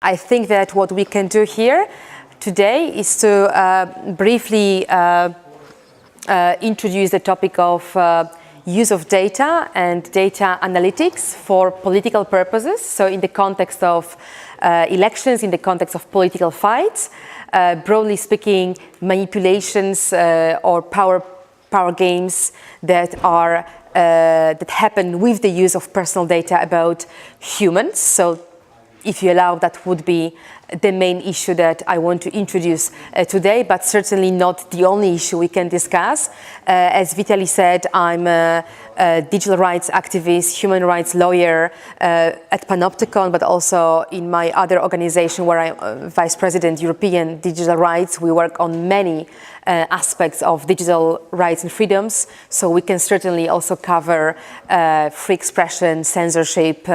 I think that what we can do here today is to briefly introduce the topic of use of data and data analytics for political purposes. So in the context of elections, in the context of political fights, broadly speaking, manipulations or power games that happen with the use of personal data about humans. So if you allow, that would be the main issue that I want to introduce today, but certainly not the only issue we can discuss. As Vitaly said, I'm a digital rights activist, human rights lawyer at Panopticon, but also in my other organization where I'm Vice President, European Digital Rights. We work on many aspects of digital rights and freedoms, so we can certainly also cover free expression, censorship,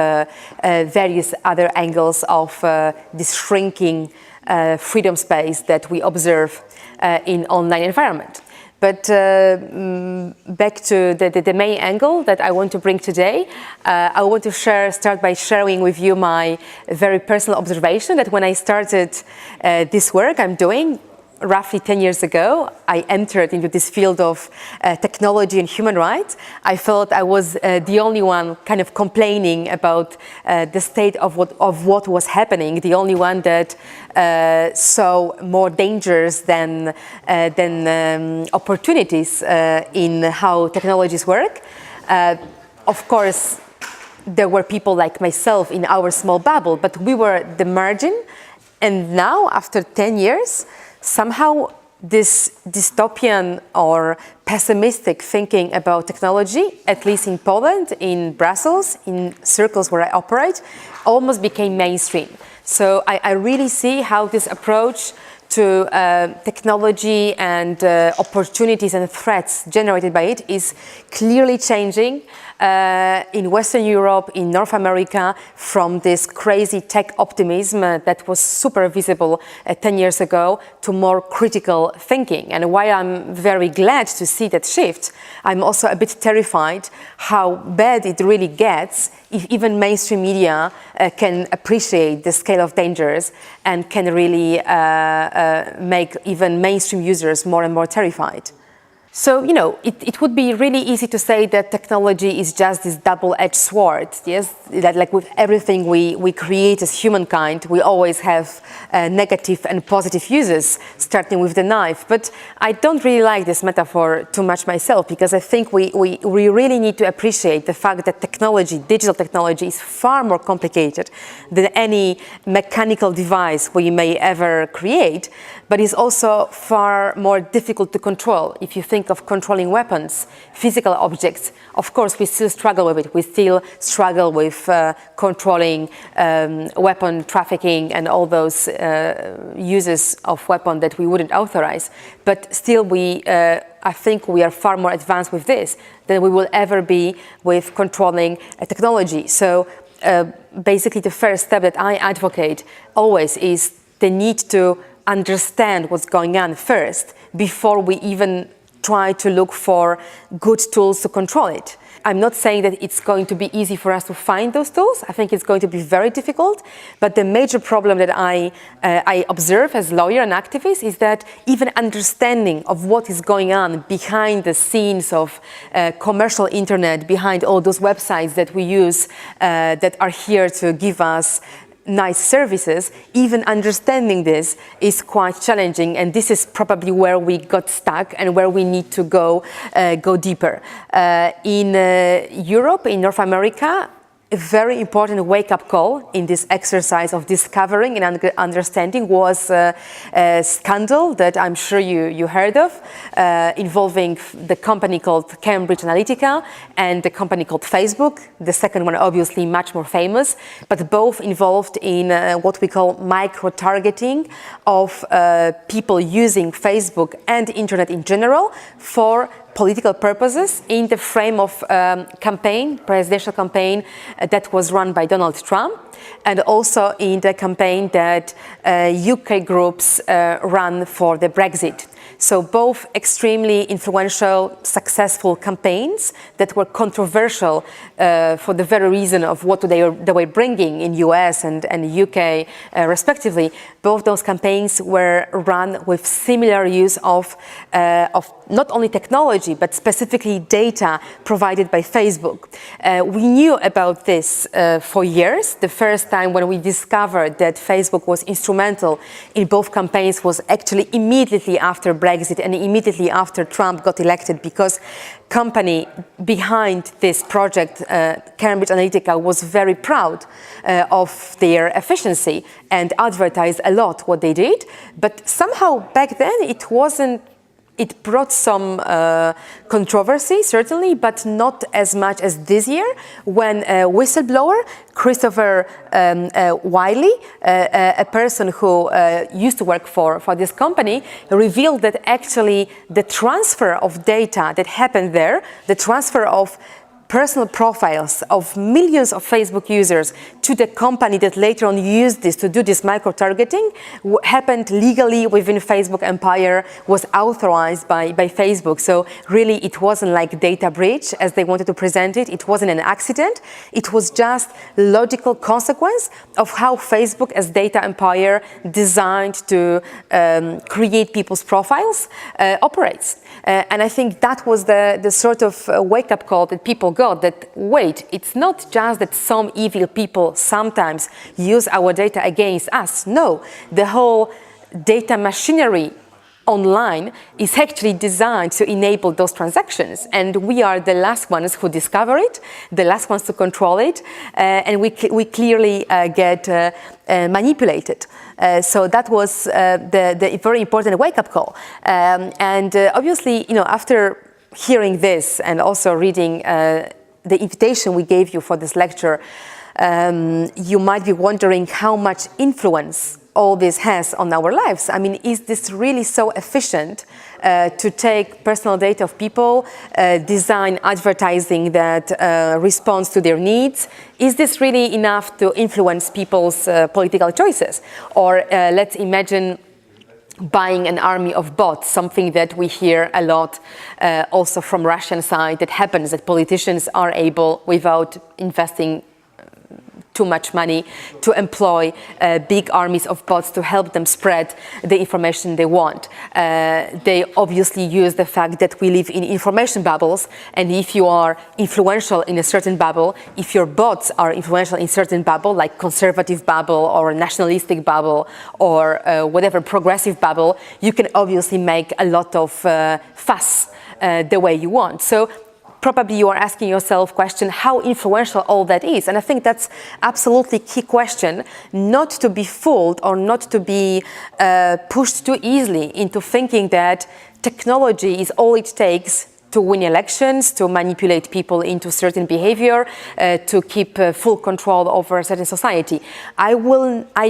various other angles of this shrinking freedom space that we observe in online environment. But back to the main angle that I want to bring today, I want to start by sharing with you my very personal observation that when I started this work I'm doing, roughly 10 years ago, I entered into this field of technology and human rights. I felt I was the only one kind of complaining about the state of what was happening, the only one that saw more dangers than opportunities in how technologies work. Of course, there were people like myself in our small bubble, but we were the margin. And now, after 10 years, somehow this dystopian or pessimistic thinking about technology, at least in Poland, in Brussels, in circles where I operate, almost became mainstream. So I really see how this approach to technology and opportunities and threats generated by it is clearly changing in Western Europe, in North America, from this crazy tech optimism that was super visible 10 years ago to more critical thinking. And while I'm very glad to see that shift, I'm also a bit terrified how bad it really gets if even mainstream media can appreciate the scale of dangers and can really make even mainstream users more and more terrified. So, you know, it would be really easy to say that technology is just this double-edged sword, yes? That like with everything we create as humankind, we always have negative and positive uses, starting with the knife. But I don't really like this metaphor too much myself, because I think we really need to appreciate the fact that technology, digital technology, is far more complicated than any mechanical device we may ever create, but is also far more difficult to control. If you think of controlling weapons, physical objects, of course we still struggle with it. We still struggle with controlling weapon trafficking and all those uses of weapon that we wouldn't authorize. But still I think we are far more advanced with this than we will ever be with controlling technology. So basically the first step that I advocate always is the need to understand what's going on first before we even try to look for good tools to control it. I'm not saying that it's going to be easy for us to find those tools. I think it's going to be very difficult. But the major problem that I observe as lawyer and activist is that even understanding of what is going on behind the scenes of commercial internet, behind all those websites that we use that are here to give us nice services, even understanding this is quite challenging, and this is probably where we got stuck and where we need to go deeper. In Europe, in North America, a very important wake-up call in this exercise of discovering and understanding was a scandal that I'm sure you heard of, involving the company called Cambridge Analytica and the company called Facebook. The second one obviously much more famous, but both involved in what we call micro-targeting of people using Facebook and internet in general for political purposes in the frame of presidential campaign that was run by Donald Trump, and also in the campaign that UK groups ran for the Brexit. So both extremely influential, successful campaigns that were controversial for the very reason of what they were bringing in US and UK respectively. Both those campaigns were run with similar use of not only technology, but specifically data provided by Facebook. We knew about this for years. The first time when we discovered that Facebook was instrumental in both campaigns was actually immediately after Brexit and immediately after Trump got elected, because company behind this project, Cambridge Analytica, was very proud of their efficiency and advertised a lot what they did. But somehow back then it brought some controversy, certainly, but not as much as this year, when a whistleblower, Christopher Wiley, a person who used to work for this company, revealed that actually the transfer of data that happened there, the transfer of personal profiles of millions of Facebook users to the company that later on used this to do this micro-targeting happened legally within Facebook empire, was authorized by Facebook. So really it wasn't like data breach as they wanted to present it. It wasn't an accident. It was just logical consequence of how Facebook as data empire designed to create people's profiles operates. And I think that was the sort of wake-up call that people got, that wait, it's not just that some evil people sometimes use our data against us. No, the whole data machinery online is actually designed to enable those transactions, and we are the last ones who discover it, the last ones to control it, and we clearly get manipulated. So that was the very important wake-up call. And obviously, after hearing this and also reading the invitation we gave you for this lecture, you might be wondering how much influence all this has on our lives. I mean, is this really so efficient to take personal data of people, design advertising that responds to their needs? Is this really enough to influence people's political choices? Or let's imagine buying an army of bots, something that we hear a lot also from Russian side, that happens, that politicians are able, without investing too much money, to employ big armies of bots to help them spread the information they want. They obviously use the fact that we live in information bubbles, and if you are influential in a certain bubble, if your bots are influential in a certain bubble, like conservative bubble or nationalistic bubble or whatever progressive bubble, you can obviously make a lot of fuss the way you want. So probably you are asking yourself question, how influential all that is? And I think that's absolutely key question, not to be fooled or not to be pushed too easily into thinking that technology is all it takes to win elections, to manipulate people into certain behavior, to keep full control over a certain society. I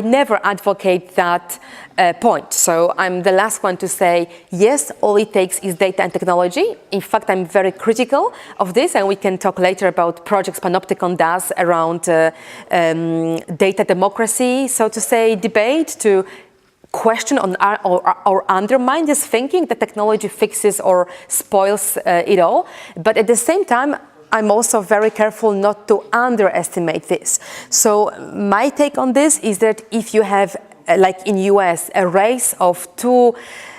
never advocate that point. So I'm the last one to say, yes, all it takes is data and technology. In fact, I'm very critical of this, and we can talk later about projects Panopticon does around data democracy, so to say, debate, to question or undermine this thinking that technology fixes or spoils it all. But at the same time, I'm also very careful not to underestimate this. So my take on this is that if you have, like in US, a race of two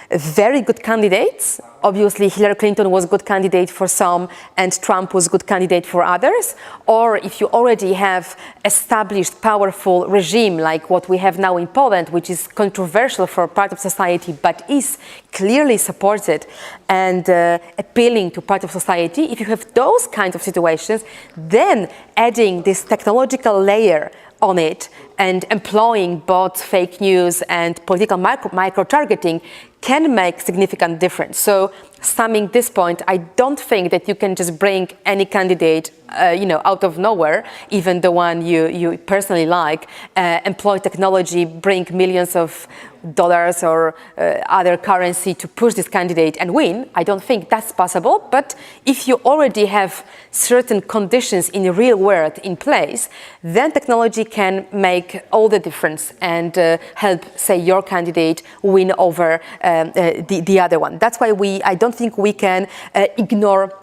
very good candidates, obviously Hillary Clinton was a good candidate for some and Trump was a good candidate for others, or if you already have established powerful regime like what we have now in Poland, which is controversial for part of society but is clearly supported and appealing to part of society, if you have those kinds of situations, then adding this technological layer on it and employing bots, fake news and political micro-targeting can make significant difference. So summing this point, I don't think that you can just bring any candidate, out of nowhere, even the one you personally like, employ technology, bring millions of dollars or other currency to push this candidate and win. I don't think that's possible. But if you already have certain conditions in the real world in place, then technology can make all the difference and help, say, your candidate win over the other one. That's why I don't think we can ignore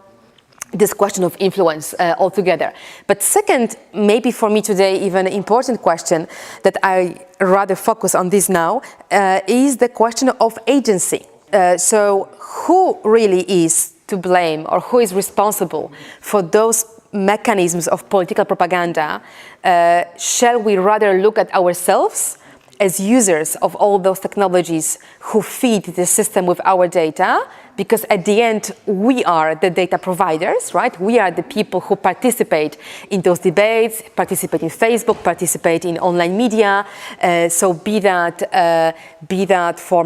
this question of influence altogether. But second, maybe for me today, even an important question that I rather focus on this now, is the question of agency. So who really is to blame or who is responsible for those mechanisms of political propaganda? Shall we rather look at ourselves as users of all those technologies who feed the system with our data? Because at the end, we are the data providers, right? We are the people who participate in those debates, participate in Facebook, participate in online media. So be that for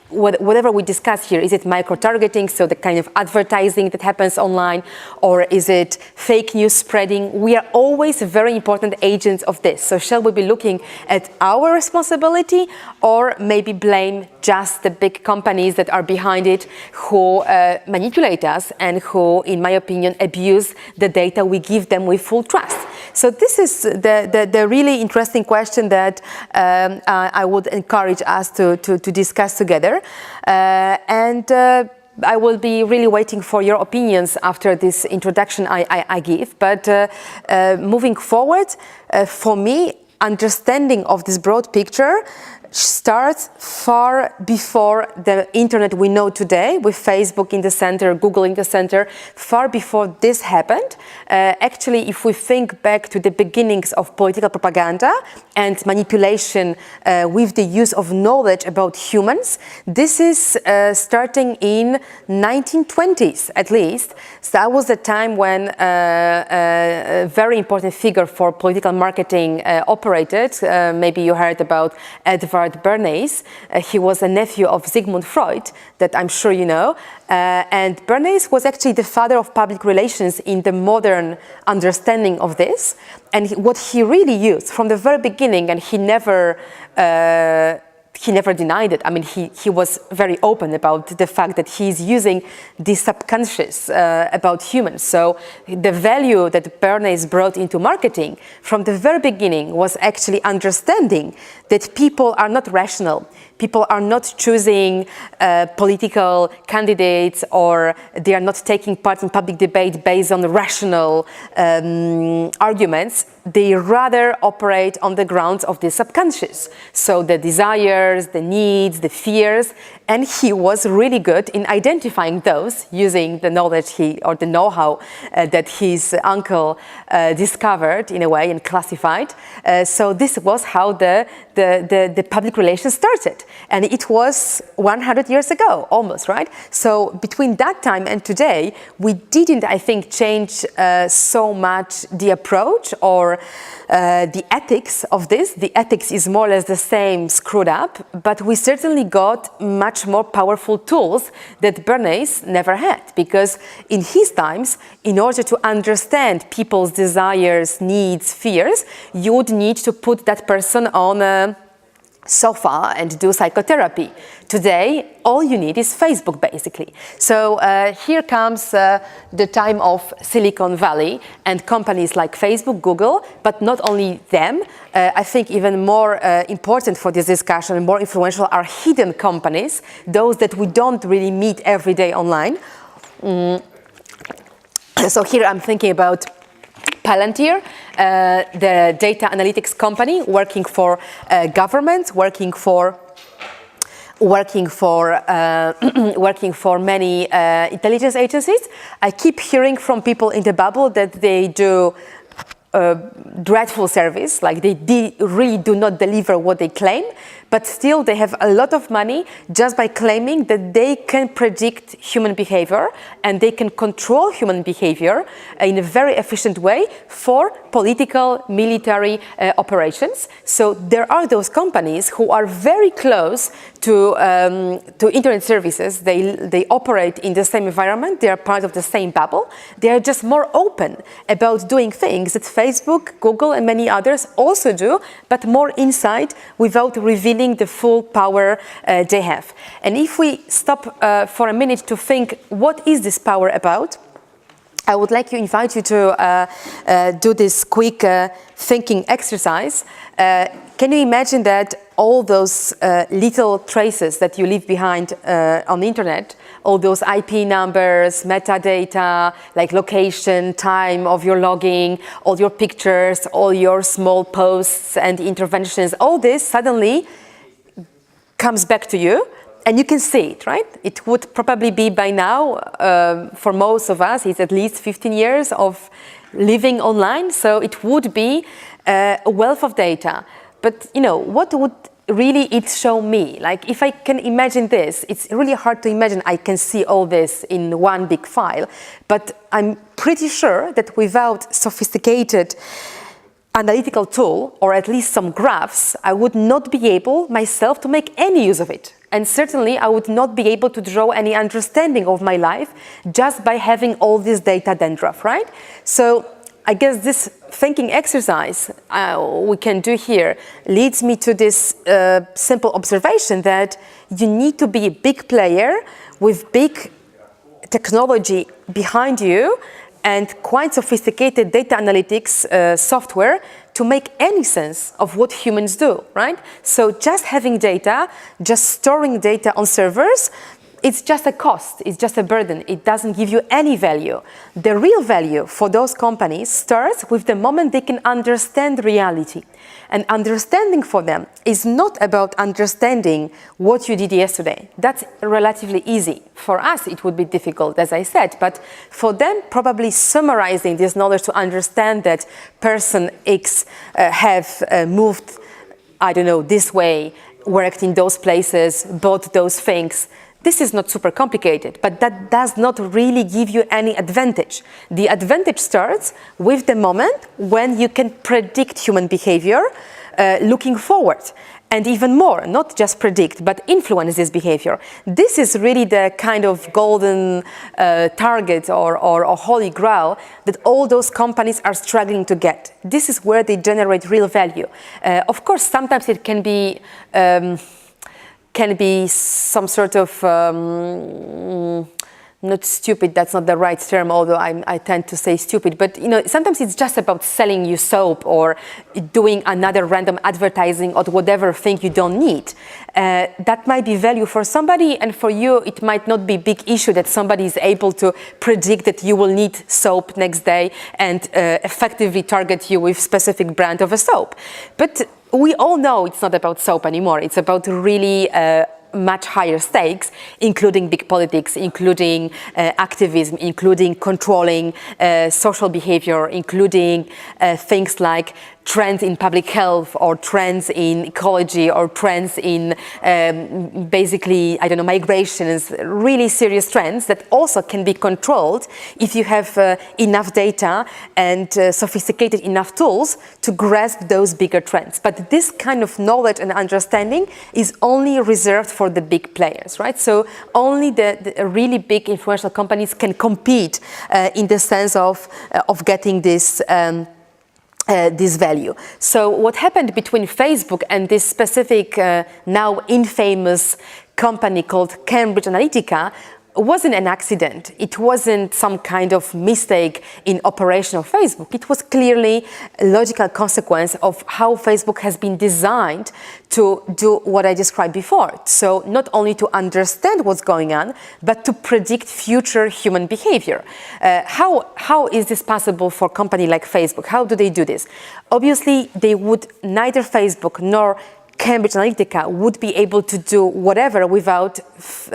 whatever we discuss here, is it micro-targeting, so the kind of advertising that happens online, or is it fake news spreading? We are always very important agents of this. So shall we be looking at our responsibility, or maybe blame just the big companies that are behind it, who manipulate us and who, in my opinion, abuse the data we give them with full trust? So this is the really interesting question that I would encourage us to discuss together. I will be really waiting for your opinions after this introduction I give. But moving forward, for me, understanding of this broad picture starts far before the internet we know today, with Facebook in the center, Google in the center. Far before this happened, actually, if we think back to the beginnings of political propaganda and manipulation with the use of knowledge about humans, this is starting in 1920s at least. So that was the time when a very important figure for political marketing operated. Maybe you heard about Edward Bernays. He was a nephew of Sigmund Freud, that I'm sure you know. And Bernays was actually the father of public relations in the modern understanding of this. And what he really used from the very beginning, and he never denied it. I mean, he was very open about the fact that he's using the subconscious about humans. So the value that Bernays brought into marketing from the very beginning was actually understanding that people are not rational. People are not choosing political candidates, or they are not taking part in public debate based on rational arguments. They rather operate on the grounds of the subconscious. So the desires, the needs, the fears, and he was really good in identifying those using the knowledge or the know-how that his uncle discovered in a way and classified. So this was how the public relations started. And it was 100 years ago, almost, right? So between that time and today, we didn't, I think, change so much the approach or the ethics of this. The ethics is more or less the same, screwed up, but we certainly got much more powerful tools that Bernays never had, because in his times, in order to understand people's desires, needs, fears, you would need to put that person on a sofa and do psychotherapy. Today, all you need is Facebook, basically. So here comes the time of Silicon Valley and companies like Facebook, Google, but not only them. I think even more important for this discussion and more influential are hidden companies, those that we don't really meet every day online. So here I'm thinking about Palantir, the data analytics company working for governments, working for many intelligence agencies. I keep hearing from people in the bubble that they do dreadful service, like they really do not deliver what they claim, but still they have a lot of money just by claiming that they can predict human behavior and they can control human behavior in a very efficient way for political, military operations. So there are those companies who are very close to internet services. They operate in the same environment. They are part of the same bubble. They are just more open about doing things that Facebook, Google, and many others also do, but more inside without revealing the full power they have. And if we stop for a minute to think, what is this power about? I would like to invite you to do this quick thinking exercise. Can you imagine that all those little traces that you leave behind on the internet, all those IP numbers, metadata, like location, time of your logging, all your pictures, all your small posts and interventions, all this suddenly comes back to you and you can see it, right? It would probably be by now, for most of us, it's at least 15 years of living online, so it would be a wealth of data. But what would really it show me? Like if I can imagine this, it's really hard to imagine I can see all this in one big file, but I'm pretty sure that without sophisticated analytical tool, or at least some graphs, I would not be able myself to make any use of it. And certainly I would not be able to draw any understanding of my life just by having all this data dandruff, right? So I guess this thinking exercise we can do here leads me to this simple observation that you need to be a big player with big technology behind you and quite sophisticated data analytics software to make any sense of what humans do, right? So just having data, just storing data on servers, it's just a cost, it's just a burden. It doesn't give you any value. The real value for those companies starts with the moment they can understand reality. And understanding for them is not about understanding what you did yesterday. That's relatively easy. For us, it would be difficult, as I said, but for them, probably summarizing this knowledge to understand that person X have moved, I don't know, this way, worked in those places, bought those things. This is not super complicated, but that does not really give you any advantage. The advantage starts with the moment when you can predict human behavior looking forward. And even more, not just predict, but influence this behavior. This is really the kind of golden target or holy grail that all those companies are struggling to get. This is where they generate real value. Of course, sometimes it can be some sort of not stupid, that's not the right term, although I tend to say stupid, but sometimes it's just about selling you soap or doing another random advertising or whatever thing you don't need. That might be value for somebody, and for you it might not be a big issue that somebody is able to predict that you will need soap next day and effectively target you with specific brand of a soap. But we all know it's not about soap anymore. It's about really much higher stakes, including big politics, including activism, including controlling social behavior, including things like trends in public health or trends in ecology or trends in basically, I don't know, migrations, really serious trends that also can be controlled if you have enough data and sophisticated enough tools to grasp those bigger trends. But this kind of knowledge and understanding is only reserved for the big players, right? So only the really big influential companies can compete in the sense of getting this this value. So what happened between Facebook and this specific now infamous company called Cambridge Analytica wasn't an accident. It wasn't some kind of mistake in operation of Facebook. It was clearly a logical consequence of how Facebook has been designed to do what I described before. So not only to understand what's going on, but to predict future human behavior. How is this possible for a company like Facebook? How do they do this? Obviously, they would neither Facebook nor Cambridge Analytica would be able to do whatever without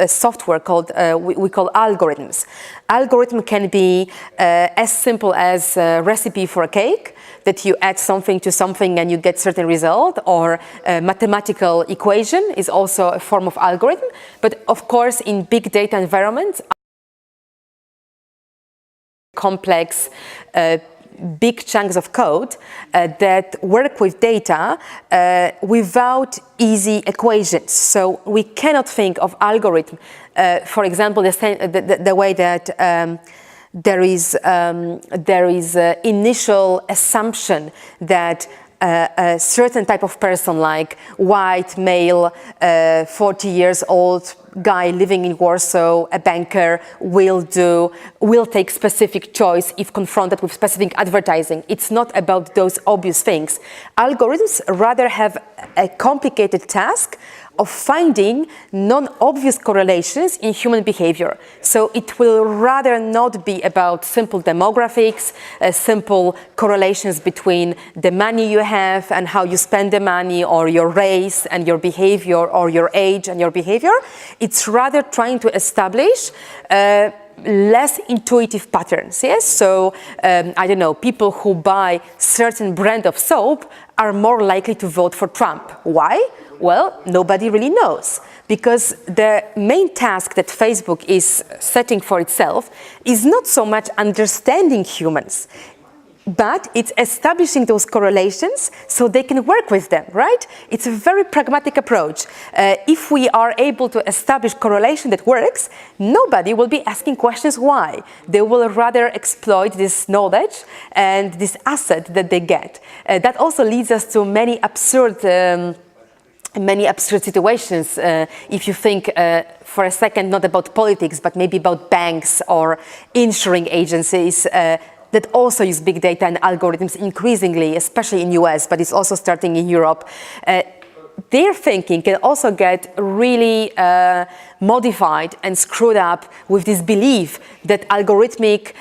software called, we call algorithms. Algorithm can be as simple as a recipe for a cake, that you add something to something and you get certain result, or a mathematical equation is also a form of algorithm. But of course, in big data environments, complex, big chunks of code that work with data without easy equations. So we cannot think of algorithm, for example, the way that there is initial assumption that a certain type of person, like white, male, 40 years old guy living in Warsaw, a banker, will take specific choice if confronted with specific advertising. It's not about those obvious things. Algorithms rather have a complicated task of finding non-obvious correlations in human behavior. So it will rather not be about simple demographics, simple correlations between the money you have and how you spend the money, or your race and your behavior, or your age and your behavior. It's rather trying to establish less intuitive patterns, yes? So, I don't know, people who buy certain brand of soap are more likely to vote for Trump. Why? Well, nobody really knows, because the main task that Facebook is setting for itself is not so much understanding humans, but it's establishing those correlations so they can work with them, right? It's a very pragmatic approach. If we are able to establish correlation that works, nobody will be asking questions why. They will rather exploit this knowledge and this asset that they get. That also leads us to many absurd situations. If you think for a second not about politics, but maybe about banks or insuring agencies, that also use big data and algorithms increasingly, especially in US, but it's also starting in Europe. Their thinking can also get really modified and screwed up with this belief that algorithmic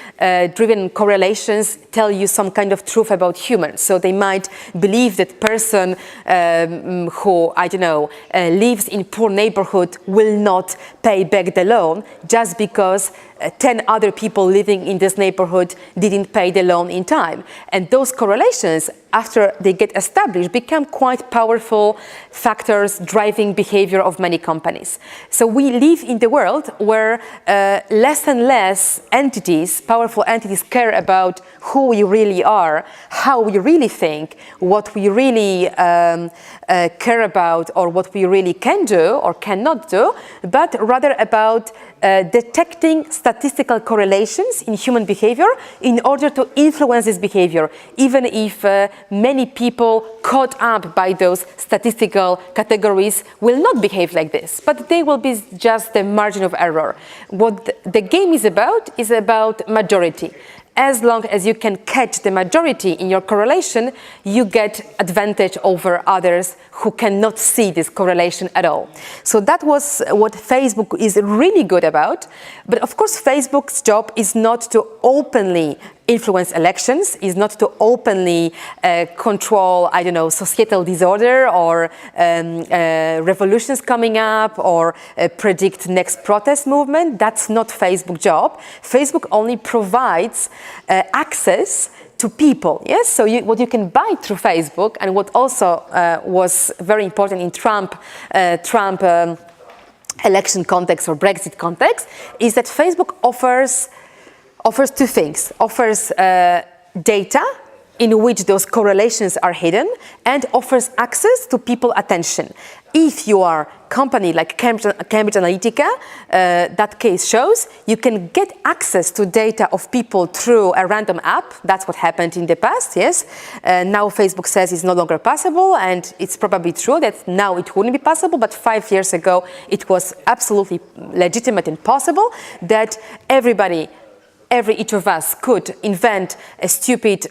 driven correlations tell you some kind of truth about humans. So they might believe that person who, I don't know, lives in poor neighborhood will not pay back the loan just because 10 other people living in this neighborhood didn't pay the loan in time. And those correlations, after they get established, become quite powerful factors driving behavior of many companies. So we live in the world where less and less entities, powerful entities, care about who we really are, how we really think, what we really care about, or what we really can do or cannot do, but rather about detecting statistical correlations in human behavior in order to influence this behavior, even if many people caught up by those statistical categories will not behave like this, but they will be just the margin of error. What the game is about majority. As long as you can catch the majority in your correlation, you get advantage over others who cannot see this correlation at all. So that was what Facebook is really good about. But of course, Facebook's job is not to openly influence elections, is not to openly control, I don't know, societal disorder or revolutions coming up or predict next protest movement. That's not Facebook's job. Facebook only provides access to people, yes? So what you can buy through Facebook, and what also was very important in Trump election context or Brexit context, is that Facebook offers two things. Offers data in which those correlations are hidden, and offers access to people attention. If you are a company like Cambridge Analytica, that case shows, you can get access to data of people through a random app. That's what happened in the past, yes. Now Facebook says it's no longer possible, and it's probably true that now it wouldn't be possible, but 5 years ago it was absolutely legitimate and possible that everybody each of us could invent a stupid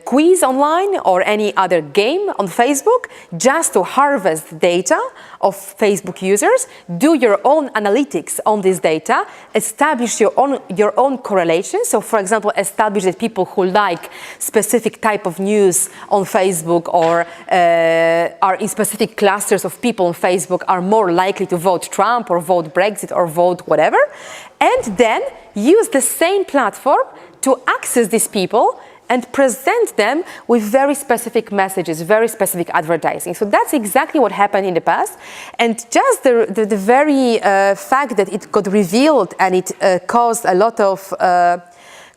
quiz online or any other game on Facebook just to harvest data of Facebook users, do your own analytics on this data, establish your own correlation. So, for example, establish that people who like specific type of news on Facebook or are in specific clusters of people on Facebook are more likely to vote Trump or vote Brexit or vote whatever. And then use the same platform to access these people and present them with very specific messages, very specific advertising. So that's exactly what happened in the past. And just the very fact that it got revealed and it caused a lot of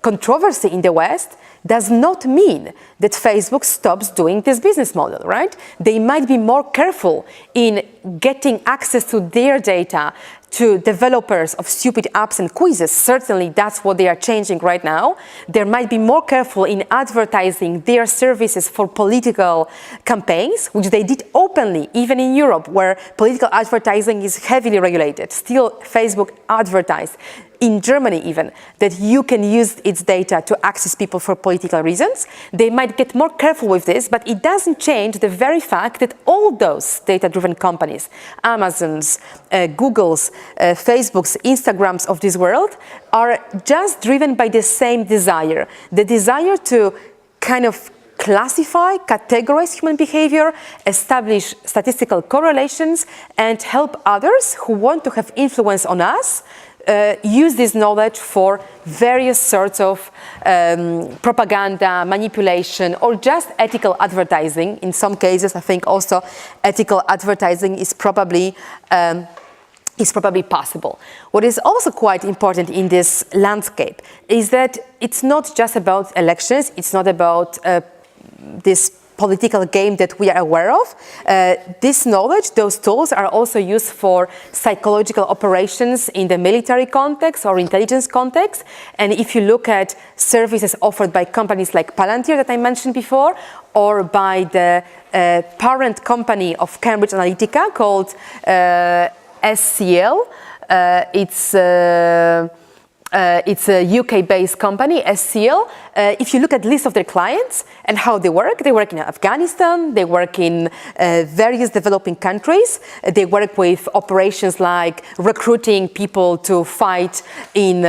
controversy in the West does not mean that Facebook stops doing this business model, right? They might be more careful in getting access to their data to developers of stupid apps and quizzes. Certainly that's what they are changing right now. They might be more careful in advertising their services for political campaigns, which they did openly, even in Europe, where political advertising is heavily regulated. Still, Facebook advertised in Germany even, that you can use its data to access people for political reasons. They might get more careful with this, but it doesn't change the very fact that all those data-driven companies, Amazons, Googles, Facebooks, Instagrams of this world, are just driven by the same desire. The desire to kind of classify, categorize human behavior, establish statistical correlations, and help others who want to have influence on us use this knowledge for various sorts of propaganda, manipulation, or just ethical advertising. In some cases, I think also ethical advertising is probably possible. What is also quite important in this landscape is that it's not just about elections, it's not about this political game that we are aware of. This knowledge, those tools are also used for psychological operations in the military context or intelligence context. And if you look at services offered by companies like Palantir that I mentioned before, or by the parent company of Cambridge Analytica called SCL, it's a UK-based company, SCL. If you look at the list of their clients and how they work in Afghanistan, they work in various developing countries. They work with operations like recruiting people to fight in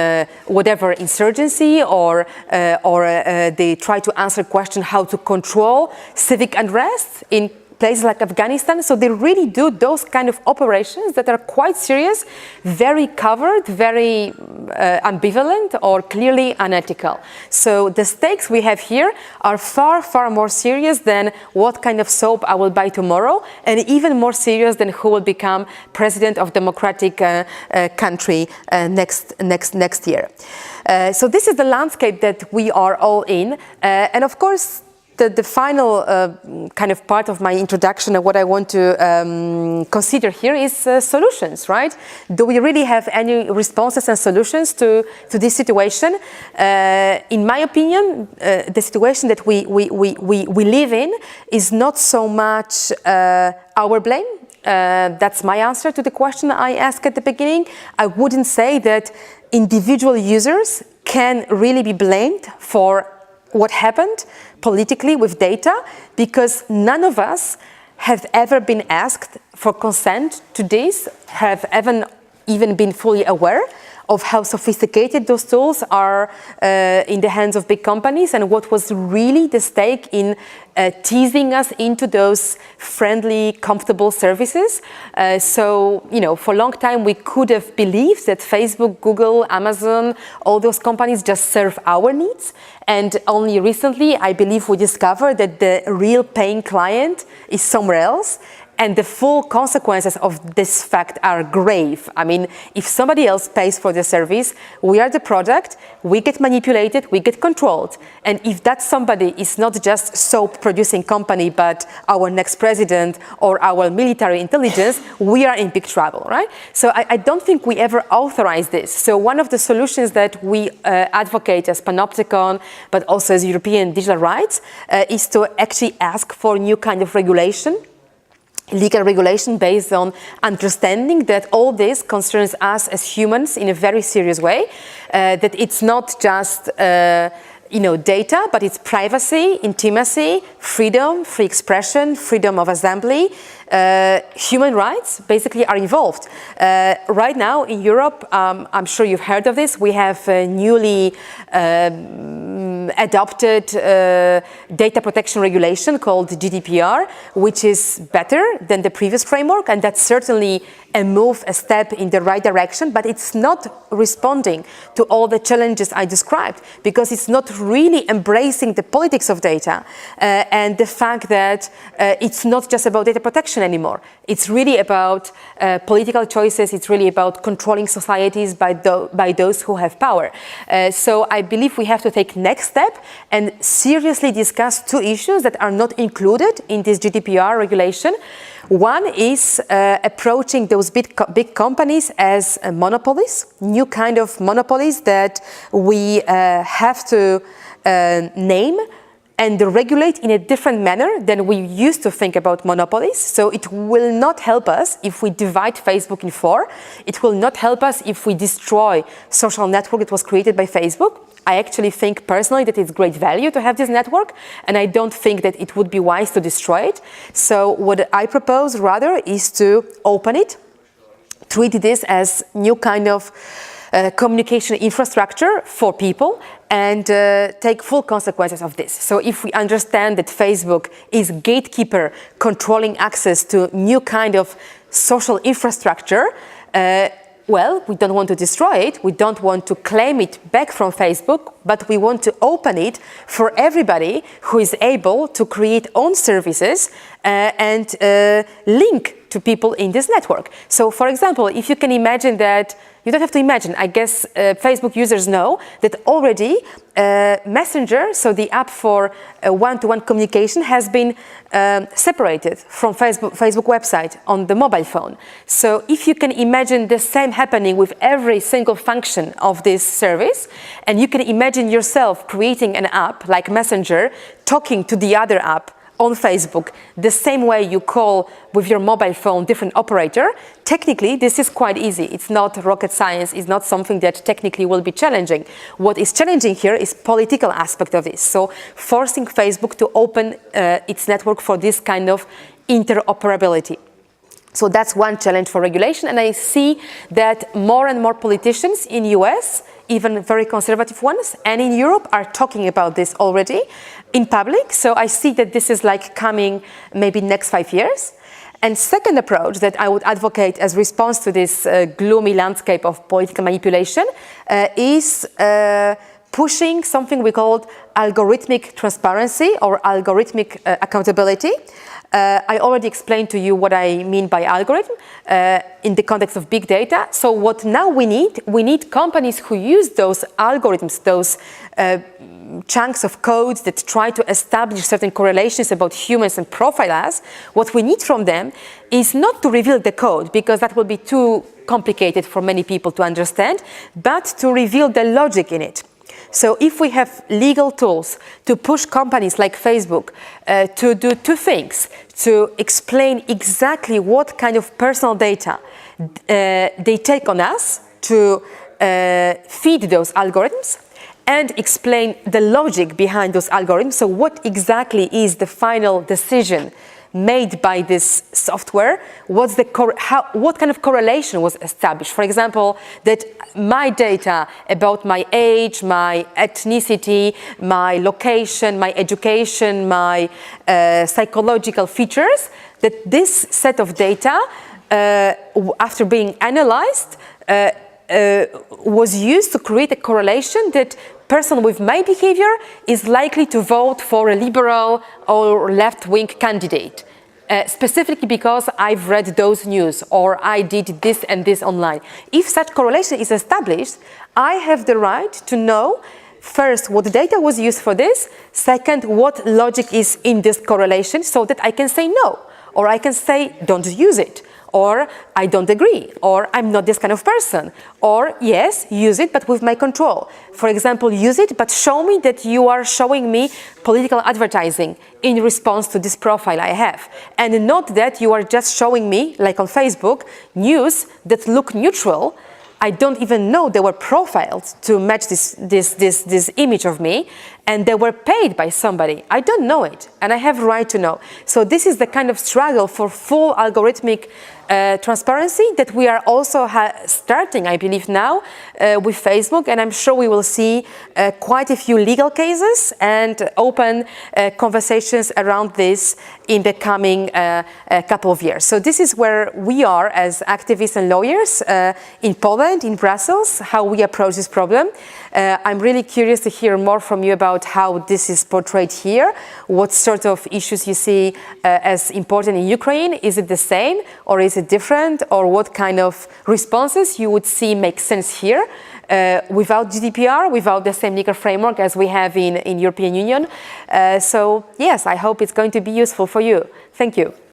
whatever insurgency, or they try to answer questions how to control civic unrest in places like Afghanistan. So they really do those kind of operations that are quite serious, very covered, very ambivalent, or clearly unethical. So the stakes we have here are far, far more serious than what kind of soap I will buy tomorrow, and even more serious than who will become president of democratic country next year. So this is the landscape that we are all in, and of course, the final kind of part of my introduction and what I want to consider here is solutions, right? Do we really have any responses and solutions to this situation? In my opinion, the situation that we live in is not so much our blame. That's my answer to the question I asked at the beginning. I wouldn't say that individual users can really be blamed for what happened politically with data, because none of us have ever been asked for consent to this, have even been fully aware of how sophisticated those tools are in the hands of big companies, and what was really the stake in teasing us into those friendly, comfortable services. So, you know, for a long time we could have believed that Facebook, Google, Amazon, all those companies just serve our needs. And only recently, I believe, we discovered that the real paying client is somewhere else. And the full consequences of this fact are grave. I mean, if somebody else pays for the service, we are the product, we get manipulated, we get controlled. And if that somebody is not just soap-producing company, but our next president or our military intelligence, we are in big trouble, right? So I don't think we ever authorize this. So one of the solutions that we advocate as Panopticon, but also as European digital rights, is to actually ask for new kind of regulation legal regulation based on understanding that all this concerns us as humans in a very serious way, that it's not just data, but it's privacy, intimacy, freedom, free expression, freedom of assembly. Human rights basically are involved. Right now in Europe, I'm sure you've heard of this, we have a newly adopted data protection regulation called GDPR, which is better than the previous framework, and that's certainly a step in the right direction, but it's not responding to all the challenges I described, because it's not really embracing the politics of data and the fact that it's not just about data protection anymore. It's really about political choices. It's really about controlling societies by those who have power. So I believe we have to take next step and seriously discuss two issues that are not included in this GDPR regulation. One is approaching those big companies as monopolies, new kind of monopolies that we have to name and regulate in a different manner than we used to think about monopolies. So it will not help us if we divide Facebook in four. It will not help us if we destroy social network that was created by Facebook. I actually think personally that it's great value to have this network, and I don't think that it would be wise to destroy it. So what I propose rather is to open it, treat this as new kind of communication infrastructure for people, and take full consequences of this. So if we understand that Facebook is gatekeeper controlling access to new kind of social infrastructure, well, we don't want to destroy it, we don't want to claim it back from Facebook, but we want to open it for everybody who is able to create own services and link to people in this network. So for example, if you can imagine that, you don't have to imagine, I guess Facebook users know that already Messenger, so the app for one-to-one communication, has been separated from Facebook website on the mobile phone. So if you can imagine the same happening with every single function of this service, and you can imagine yourself creating an app like Messenger, talking to the other app on Facebook, the same way you call with your mobile phone different operator, technically this is quite easy. It's not rocket science, it's not something that technically will be challenging. What is challenging here is political aspect of this. So forcing Facebook to open its network for this kind of interoperability. So that's one challenge for regulation, and I see that more and more politicians in US, even very conservative ones, and in Europe are talking about this already in public. So I see that this is like coming maybe next 5 years. And second approach that I would advocate as response to this gloomy landscape of political manipulation is pushing something we call algorithmic transparency or algorithmic accountability. I already explained to you what I mean by algorithm in the context of big data. So what now we need companies who use those algorithms, those chunks of codes that try to establish certain correlations about humans and profile us. What we need from them is not to reveal the code, because that will be too complicated for many people to understand, but to reveal the logic in it. So if we have legal tools to push companies like Facebook to do two things, to explain exactly what kind of personal data they take on us to feed those algorithms, and explain the logic behind those algorithms. So what exactly is the final decision made by this software? What kind of correlation was established? For example, that my data about my age, my ethnicity, my location, my education, my psychological features, that this set of data, after being analyzed, was used to create a correlation that person with my behavior is likely to vote for a liberal or left-wing candidate, specifically because I've read those news or I did this and this online. If such correlation is established, I have the right to know first what data was used for this, second what logic is in this correlation, so that I can say no, or I can say don't use it, or I don't agree, or I'm not this kind of person, or yes, use it but with my control. For example, use it but show me that you are showing me political advertising in response to this profile I have, and not that you are just showing me, like on Facebook, news that look neutral. I don't even know they were profiled to match this image of me, and they were paid by somebody. I don't know it, and I have right to know. So this is the kind of struggle for full algorithmic transparency that we are also starting, I believe, now with Facebook, and I'm sure we will see quite a few legal cases and open conversations around this in the coming couple of years. So this is where we are as activists and lawyers in Poland, in Brussels, how we approach this problem. I'm really curious to hear more from you about how this is portrayed here, what sort of issues you see as important in Ukraine. Is it the same, or is it different, or what kind of responses you would see make sense here without GDPR, without the same legal framework as we have in European Union. So yes, I hope it's going to be useful for you. Thank you.